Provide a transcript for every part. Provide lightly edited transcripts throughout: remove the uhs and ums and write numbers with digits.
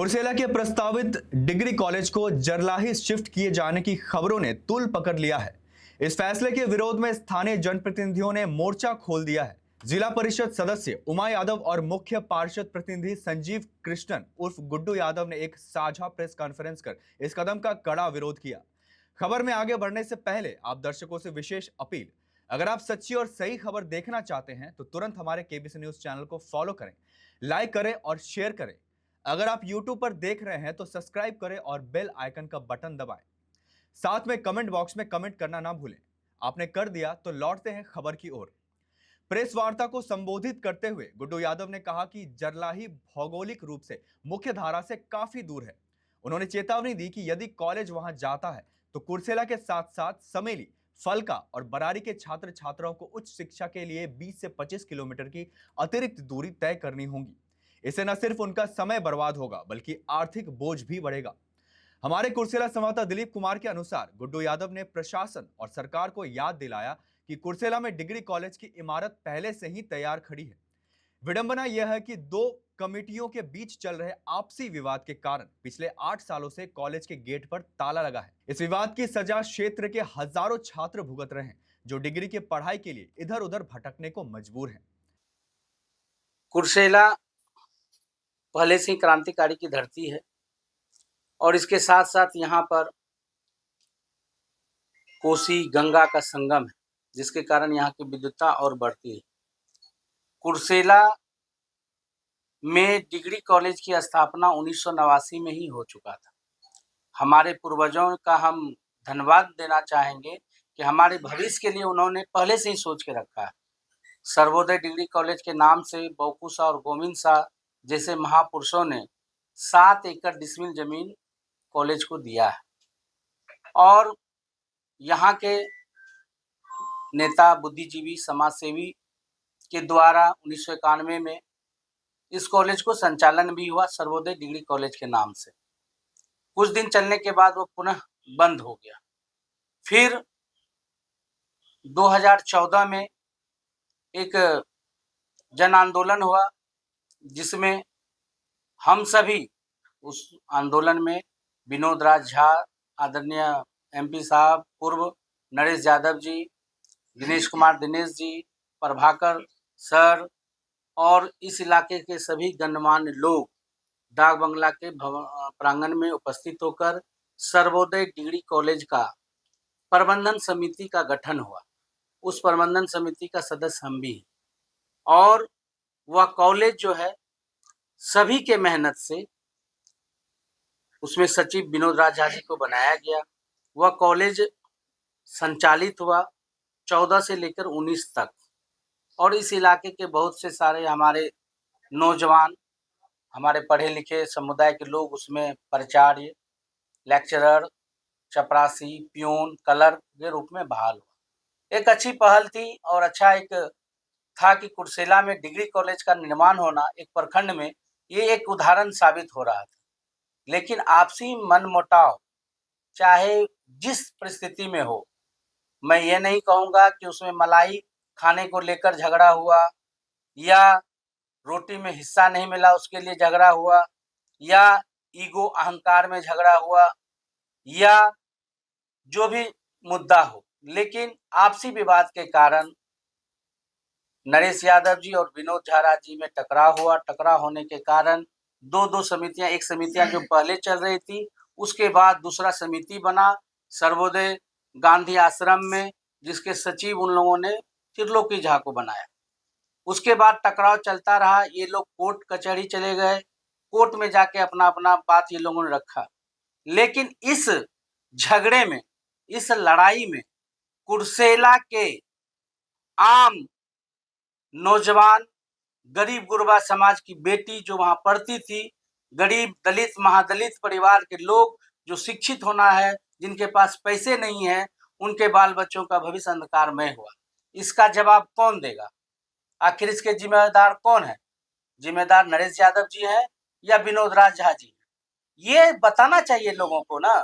कुर्सेला के प्रस्तावित degree college को जरलाही शिफ्ट किए जाने की खबरों ने तूल पकड़ लिया है। इस फैसले के विरोध में स्थानीय जनप्रतिनिधियों ने मोर्चा खोल दिया है। जिला परिषद सदस्य उमा यादव और मुख्य पार्षद प्रतिनिधि संजीव कृष्णन उर्फ गुड्डू यादव ने एक साझा प्रेस कॉन्फ्रेंस कर इस कदम का कड़ा विरोध किया। खबर में आगे बढ़ने से पहले आप दर्शकों से विशेष अपील, अगर आप सच्ची और सही खबर देखना चाहते हैं तो तुरंत हमारे केबीसी न्यूज चैनल को फॉलो करें, लाइक करें और शेयर करें। अगर आप YouTube पर देख रहे हैं तो सब्सक्राइब करें और बेल आइकन का बटन दबाएं। साथ में कमेंट बॉक्स में कमेंट करना ना भूलें। आपने कर दिया तो लौटते हैं खबर की ओर। प्रेस वार्ता को संबोधित करते हुए गुड्डू यादव ने कहा कि जरलाही भौगोलिक रूप से मुख्य धारा से काफी दूर है। उन्होंने चेतावनी दी कि यदि कॉलेज वहां जाता है तो कुर्सेला के साथ साथ समेली, फलका और बरारी के छात्र छात्राओं को उच्च शिक्षा के लिए 20 से 25 किलोमीटर की अतिरिक्त दूरी तय करनी होगी। इससे न सिर्फ उनका समय बर्बाद होगा बल्कि आर्थिक बोझ भी बढ़ेगा। हमारे कुर्सेला संवाददाता दिलीप कुमार के अनुसार गुड्डू यादव ने प्रशासन और सरकार को याद दिलाया कि कुर्सेला में डिग्री कॉलेज की इमारत पहले से ही तैयार खड़ी है। विडंबना यह है कि दो कमिटियों के बीच चल रहे आपसी विवाद के कारण पिछले 8 सालों से कॉलेज के गेट पर ताला लगा है। इस विवाद की सजा क्षेत्र के हजारों छात्र भुगत रहे हैं जो डिग्री की पढ़ाई के लिए इधर उधर भटकने को मजबूर हैं। कुर्सेला पहले से ही क्रांतिकारी की धरती है और इसके साथ साथ यहाँ पर कोसी गंगा का संगम है, जिसके कारण यहाँ की विद्युतता और बढ़ती है। कुर्सेला में डिग्री कॉलेज की स्थापना 1989 में ही हो चुका था। हमारे पूर्वजों का हम धन्यवाद देना चाहेंगे कि हमारे भविष्य के लिए उन्होंने पहले से ही सोच के रखा है। सर्वोदय डिग्री कॉलेज के नाम से बौकू शाह और गोविंद शाह जैसे महापुरुषों ने 7 एकड़ डिसमिल जमीन कॉलेज को दिया है और यहाँ के नेता, बुद्धिजीवी, समाजसेवी के द्वारा 1991 में इस कॉलेज को संचालन भी हुआ सर्वोदय डिग्री कॉलेज के नाम से। कुछ दिन चलने के बाद वो पुनः बंद हो गया। फिर 2014 में एक जन आंदोलन हुआ जिसमें हम सभी उस आंदोलन में विनोद राज झा, आदरणीय MP साहब, पूर्व नरेश यादव जी, दिनेश कुमार दिनेश जी, प्रभाकर सर और इस इलाके के सभी गणमान्य लोग डाक बंगला के प्रांगण में उपस्थित होकर सर्वोदय डिग्री कॉलेज का प्रबंधन समिति का गठन हुआ। उस प्रबंधन समिति का सदस्य हम भी हैं और वह कॉलेज जो है सभी के मेहनत से उसमें सचिव विनोद राज झा जी को बनाया गया। वह कॉलेज संचालित हुआ 14 से लेकर 19 तक और इस इलाके के बहुत से सारे हमारे नौजवान, हमारे पढ़े लिखे समुदाय के लोग उसमें प्राचार्य, लेक्चरर, चपरासी, प्यून, कलर के रूप में बहाल हुआ। एक अच्छी पहल थी और अच्छा एक था कि कुर्सेला में डिग्री कॉलेज का निर्माण होना एक प्रखंड में ये एक उदाहरण साबित हो रहा था। लेकिन आपसी मनमुटाव चाहे जिस परिस्थिति में हो, मैं ये नहीं कहूँगा कि उसमें मलाई खाने को लेकर झगड़ा हुआ या रोटी में हिस्सा नहीं मिला उसके लिए झगड़ा हुआ या ईगो अहंकार में झगड़ा हुआ या जो भी मुद्दा हो, लेकिन आपसी विवाद के कारण नरेश यादव जी और विनोद झा जी में टकराव हुआ। टकराव होने के कारण दो समितियां, एक समितियां जो पहले चल रही थी उसके बाद दूसरा समिति बना सर्वोदय गांधी आश्रम में, जिसके सचिव उन लोगों ने त्रिलोकी झा को बनाया। उसके बाद टकराव चलता रहा, ये लोग कोर्ट कचहरी चले गए, कोर्ट में जाके अपना अपना बात ये लोगों ने रखा। लेकिन इस झगड़े में, इस लड़ाई में कुर्सेला के आम नौजवान, गरीब गुरबा समाज की बेटी जो वहां पढ़ती थी, गरीब दलित महादलित परिवार के लोग जो शिक्षित होना है, जिनके पास पैसे नहीं है, उनके बाल बच्चों का भविष्य अंधकारमय हुआ। इसका जवाब कौन देगा? आखिर इसके जिम्मेदार कौन है? जिम्मेदार नरेश यादव जी हैं या विनोद राज झा जी? ये बताना चाहिए लोगों को ना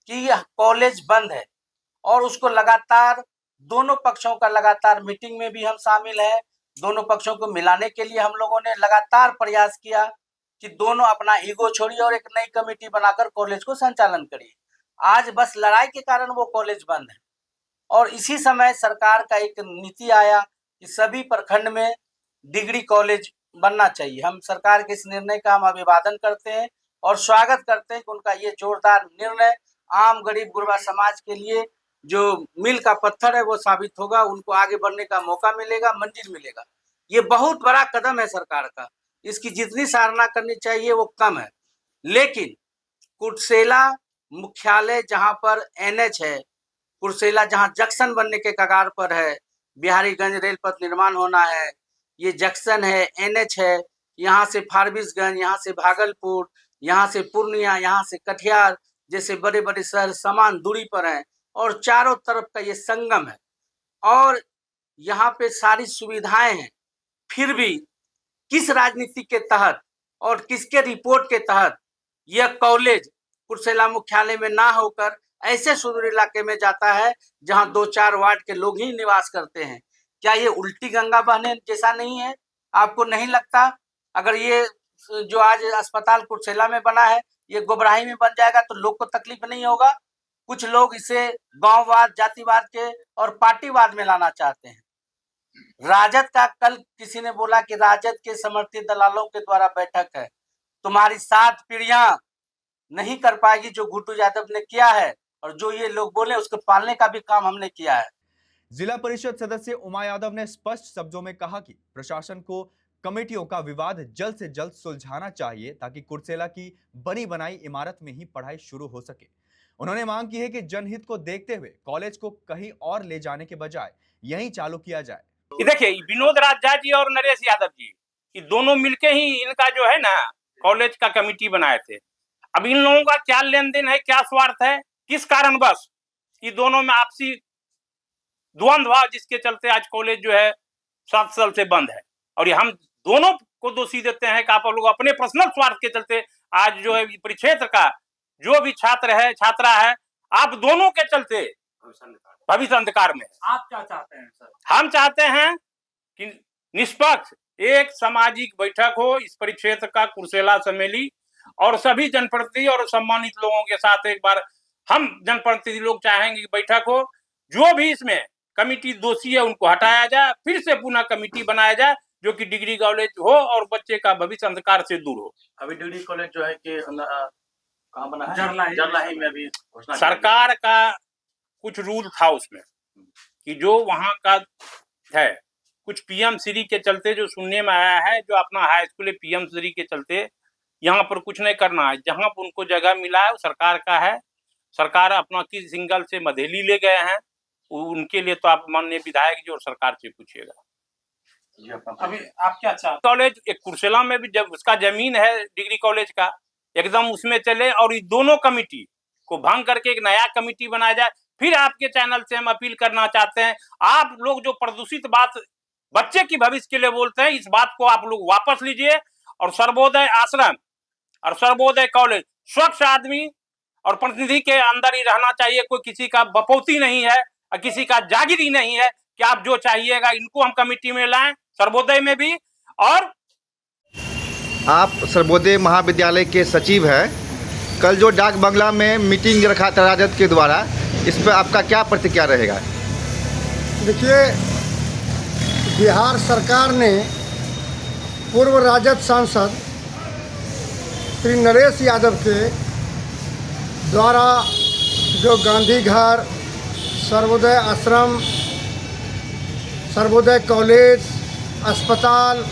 कि यह कॉलेज बंद है और उसको लगातार दोनों पक्षों का लगातार मीटिंग में भी हम शामिल हैं। दोनों पक्षों को मिलाने के लिए हम लोगों ने लगातार प्रयास किया कि दोनों अपना ईगो छोड़िए और एक नई कमेटी बनाकर कॉलेज को संचालन करिए। आज बस लड़ाई के कारण वो कॉलेज बंद है। और इसी समय सरकार का एक नीति आया कि सभी प्रखंड में डिग्री कॉलेज बनना चाहिए। हम सरकार के इस निर्णय का हम अभिवादन करते हैं और स्वागत करते हैं कि उनका ये जोरदार निर्णय आम गरीब गुरबा समाज के लिए जो मील का पत्थर है वो साबित होगा। उनको आगे बढ़ने का मौका मिलेगा, मंजिल मिलेगा। ये बहुत बड़ा कदम है सरकार का, इसकी जितनी सराहना करनी चाहिए वो कम है। लेकिन कुर्सेला मुख्यालय जहां पर NH है, कुर्सेला जहां जंक्शन बनने के कगार पर है, बिहारीगंज रेल पथ निर्माण होना है, ये जंक्शन है, NH है, यहाँ से फारबिसगंज, यहाँ से भागलपुर, यहाँ से पूर्णिया, यहाँ से कटिहार जैसे बड़े बड़े शहर समान दूरी पर हैं और चारों तरफ का ये संगम है और यहाँ पे सारी सुविधाएं हैं। फिर भी किस राजनीति के तहत और किसके रिपोर्ट के तहत यह कॉलेज कुर्सेला मुख्यालय में ना होकर ऐसे सुदूर इलाके में जाता है जहां 2-4 वार्ड के लोग ही निवास करते हैं? क्या ये उल्टी गंगा बहने जैसा नहीं है? आपको नहीं लगता अगर ये जो आज अस्पताल कुर्सेला में बना है ये गोबराही में बन जाएगा तो लोग को तकलीफ नहीं होगा? कुछ लोग इसे गांववाद, जातिवाद के और पार्टीवाद में लाना चाहते हैं। राजद का कल किसी ने बोला कि राजद के समर्थित दलालों के द्वारा बैठक है। तुम्हारी 7 पीढ़ियां नहीं कर पाएगी जो गुड्डू यादव ने किया है और जो ये लोग बोले उसको पालने का भी काम हमने किया है। जिला परिषद सदस्य उमा यादव ने स्पष्ट शब्दों में कहा कि प्रशासन को कमेटियों का विवाद जल्द से जल्द सुलझाना चाहिए ताकि कुर्सेला की बनी बनाई इमारत में ही पढ़ाई शुरू हो सके। उन्होंने मांग की है कि जनहित को देखते हुए कॉलेज को कहीं और ले जाने के बजाय यहीं चालू किया जाए। देखिए, विनोद राजा जी और नरेश यादव जी ये दोनों मिलके ही इनका जो है ना कॉलेज का कमेटी बनाए थे। अब इन लोगों का क्या लेन देन है, क्या स्वार्थ है, किस कारणवश ये दोनों में आपसी द्वंद्व हुआ जिसके चलते आज कॉलेज जो है 7 साल से बंद है। और ये हम दोनों को दोषी देते हैं कि आप लोग अपने पर्सनल स्वार्थ के चलते आज जो है परिक्षेत्र का जो भी छात्र है, छात्रा है, आप दोनों के चलते भविष्य अंधकार में। आप क्या चाहते हैं सर? हम चाहते हैं कि निष्पक्ष एक सामाजिक बैठक हो इस परिक्षेत्र का कुर्सेला सम्मेली और सभी जनप्रतिनिधि और सम्मानित लोगों के साथ एक बार हम जनप्रतिनिधि लोग चाहेंगे कि बैठक हो। जो भी इसमें कमिटी दोषी है उनको हटाया जाए, फिर से पुनः कमिटी बनाया जाए जो कि डिग्री कॉलेज हो और बच्चे का भविष्य अंधकार से दूर हो। अभी डिग्री कॉलेज जो है कि कहाँ बना है? जरलाही में अभी सरकार का कुछ रूल था उसमें कि जो वहां का है कुछ PM श्री के चलते जो सुनने में आया है, जो अपना हाई स्कूल PM श्री के चलते यहाँ पर कुछ नहीं करना है। जहां पर उनको जगह मिला है वो सरकार का है। सरकार अपना किस सिंगल से मधेली ले गए हैं उनके लिए तो आप माननीय विधायक जी और सरकार से पूछिएगा। अभी आप क्या चाहते? कॉलेज एक कुर्सेला में भी जब उसका जमीन है डिग्री कॉलेज का एकदम उसमें चले और ये दोनों कमिटी को भंग करके एक नया कमिटी बनाया जाए। फिर आपके चैनल से हम अपील करना चाहते हैं, आप लोग जो प्रदूषित बात बच्चे की भविष्य के लिए बोलते हैं इस बात को आप लोग वापस लीजिए और सर्वोदय आश्रम और सर्वोदय कॉलेज स्वच्छ आदमी और प्रतिनिधि के अंदर ही रहना चाहिए। कोई किसी का बपौती नहीं है और किसी का जागीरी नहीं है कि आप जो चाहिएगा इनको हम कमेटी में लाएं, सर्वोदय में भी। और आप सर्वोदय महाविद्यालय के सचिव हैं, कल जो डाक बंगला में मीटिंग रखा था राजद के द्वारा, इस पर आपका क्या प्रतिक्रिया रहेगा? देखिए, बिहार सरकार ने पूर्व राजद सांसद श्री नरेश यादव के द्वारा जो गांधी घर, सर्वोदय आश्रम, सर्वोदय कॉलेज, अस्पताल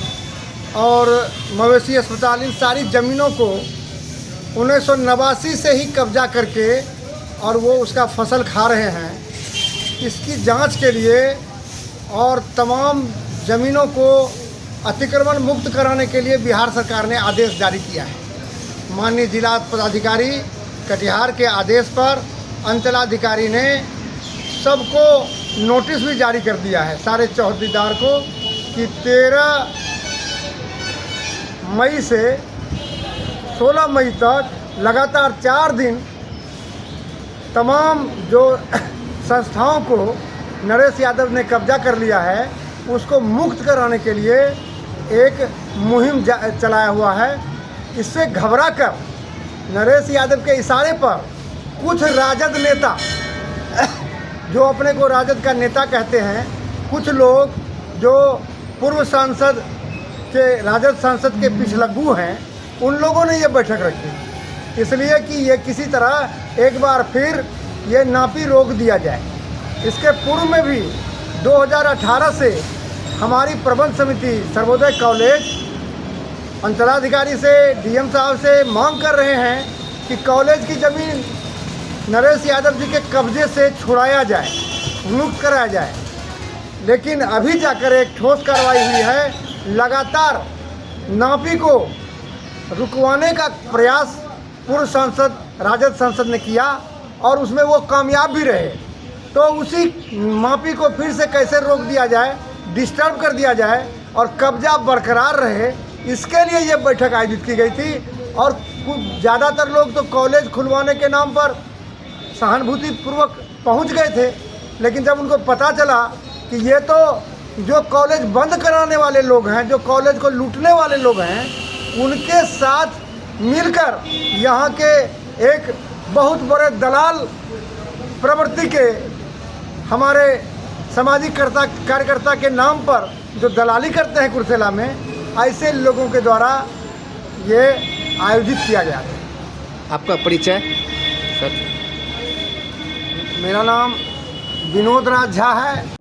और मवेशी अस्पताल, इन सारी ज़मीनों को 1989 से ही कब्जा करके और वो उसका फसल खा रहे हैं। इसकी जांच के लिए और तमाम ज़मीनों को अतिक्रमण मुक्त कराने के लिए बिहार सरकार ने आदेश जारी किया है। माननीय जिला पदाधिकारी कटिहार के आदेश पर अंचलाधिकारी ने सबको नोटिस भी जारी कर दिया है, सारे चौहद्दीदार को, कि 13 मई से 16 मई तक लगातार 4 दिन तमाम जो संस्थाओं को नरेश यादव ने कब्जा कर लिया है उसको मुक्त कराने के लिए एक मुहिम चलाया हुआ है। इससे घबरा कर नरेश यादव के इशारे पर कुछ राजद नेता जो अपने को राजद का नेता कहते हैं, कुछ लोग जो पूर्व सांसद के राजद सांसद के पिछलग्गू हैं, उन लोगों ने ये बैठक रखी इसलिए कि ये किसी तरह एक बार फिर ये नापी रोक दिया जाए। इसके पूर्व में भी 2018 से हमारी प्रबंध समिति सर्वोदय कॉलेज अंचलाधिकारी से डीएम साहब से मांग कर रहे हैं कि कॉलेज की ज़मीन नरेश यादव जी के कब्जे से छुड़ाया जाए, मुक्त कराया जाए। लेकिन अभी जाकर एक ठोस कार्रवाई हुई है। लगातार नापी को रुकवाने का प्रयास पूर्व सांसद राजद सांसद ने किया और उसमें वो कामयाब भी रहे। तो उसी नापी को फिर से कैसे रोक दिया जाए, डिस्टर्ब कर दिया जाए और कब्जा बरकरार रहे, इसके लिए ये बैठक आयोजित की गई थी। और कुछ ज़्यादातर लोग तो कॉलेज खुलवाने के नाम पर सहानुभूतिपूर्वक पहुंच गए थे, लेकिन जब उनको पता चला कि ये तो जो कॉलेज बंद कराने वाले लोग हैं, जो कॉलेज को लूटने वाले लोग हैं, उनके साथ मिलकर यहाँ के एक बहुत बड़े दलाल प्रवृत्ति के हमारे सामाजिक कार्यकर्ता के नाम पर जो दलाली करते हैं कुर्सेला में, ऐसे लोगों के द्वारा ये आयोजित किया गया था। आपका परिचय सर? मेरा नाम विनोद राज झा है।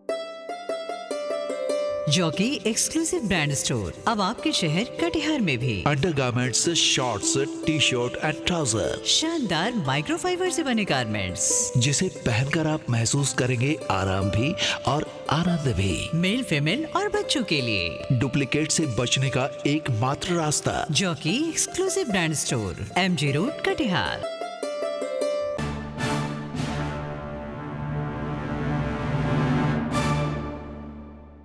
जॉकी एक्सक्लूसिव ब्रांड स्टोर अब आपके शहर कटिहार में भी। Undergarments, shorts, T shirt and trouser, शानदार माइक्रोफाइबर से बने गारमेंट्स जिसे पहनकर आप महसूस करेंगे आराम भी और आनंद भी। मेल, फीमेल और बच्चों के लिए डुप्लीकेट से बचने का एकमात्र रास्ता jockey exclusive brand store, MG road, Katihar.